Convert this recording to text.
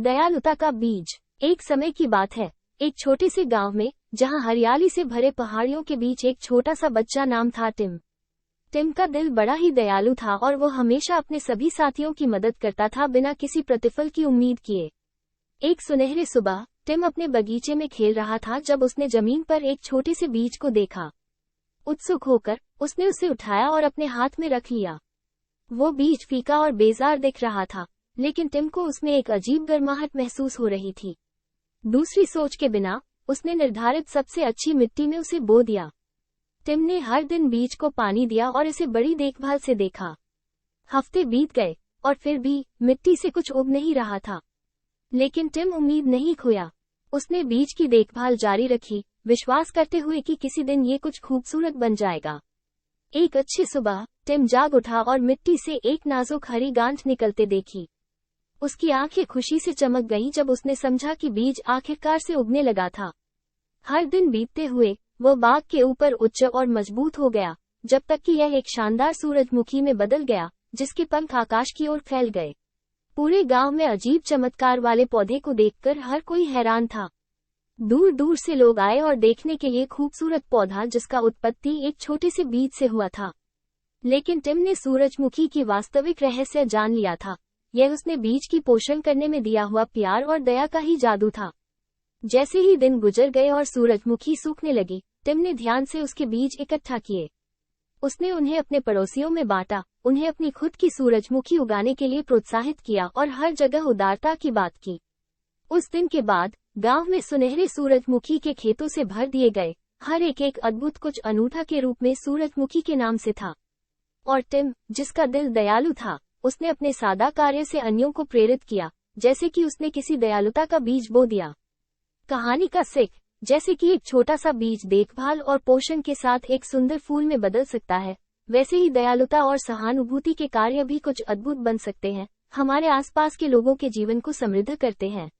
दयालुता का बीज। एक समय की बात है, एक छोटे से गांव में, जहां हरियाली से भरे पहाड़ियों के बीच एक छोटा सा बच्चा नाम था टिम। टिम का दिल बड़ा ही दयालु था और वो हमेशा अपने सभी साथियों की मदद करता था बिना किसी प्रतिफल की उम्मीद किए। एक सुनहरे सुबह टिम अपने बगीचे में खेल रहा था जब उसने जमीन पर एक छोटे से बीज को देखा। उत्सुक होकर उसने उसे उठाया और अपने हाथ में रख लिया। वो बीज फीका और बेजार दिख रहा था, लेकिन टिम को उसमें एक अजीब गर्माहट महसूस हो रही थी। दूसरी सोच के बिना उसने निर्धारित सबसे अच्छी मिट्टी में उसे बो दिया। टिम ने हर दिन बीज को पानी दिया और इसे बड़ी देखभाल से देखा। हफ्ते बीत गए और फिर भी मिट्टी से कुछ उग नहीं रहा था, लेकिन टिम उम्मीद नहीं खोया। उसने बीज की देखभाल जारी रखी, विश्वास करते हुए कि किसी दिन ये कुछ खूबसूरत बन जाएगा। एक अच्छी सुबह टिम जाग उठा और मिट्टी से एक नाजुक हरी गांठ निकलते देखी। उसकी आंखें खुशी से चमक गईं जब उसने समझा कि बीज आखिरकार से उगने लगा था। हर दिन बीतते हुए वो बाग के ऊपर उच्च और मजबूत हो गया, जब तक कि यह एक शानदार सूरजमुखी में बदल गया, जिसके पंख आकाश की ओर फैल गए। पूरे गांव में अजीब चमत्कार वाले पौधे को देखकर हर कोई हैरान था। दूर दूर से लोग आए और देखने के लिए खूबसूरत पौधा जिसका उत्पत्ति एक छोटे से बीज से हुआ था। लेकिन टिम ने सूरजमुखी की वास्तविक रहस्य जान लिया था। यह उसने बीज की पोषण करने में दिया हुआ प्यार और दया का ही जादू था। जैसे ही दिन गुजर गए और सूरजमुखी सूखने लगी, टिम ने ध्यान से उसके बीज इकट्ठा किए। उसने उन्हें अपने पड़ोसियों में बांटा, उन्हें अपनी खुद की सूरजमुखी उगाने के लिए प्रोत्साहित किया और हर जगह उदारता की बात की। उस दिन के बाद गांव में सुनहरे सूरजमुखी के खेतों से भर दिए गए, हर एक अद्भुत कुछ अनूठा के रूप में सूरजमुखी के नाम से था। और टिम, जिसका दिल दयालु था, उसने अपने सादा कार्य से अन्यों को प्रेरित किया, जैसे कि उसने किसी दयालुता का बीज बो दिया। कहानी का सीख, जैसे कि एक छोटा सा बीज देखभाल और पोषण के साथ एक सुंदर फूल में बदल सकता है, वैसे ही दयालुता और सहानुभूति के कार्य भी कुछ अद्भुत बन सकते हैं, हमारे आसपास के लोगों के जीवन को समृद्ध करते हैं।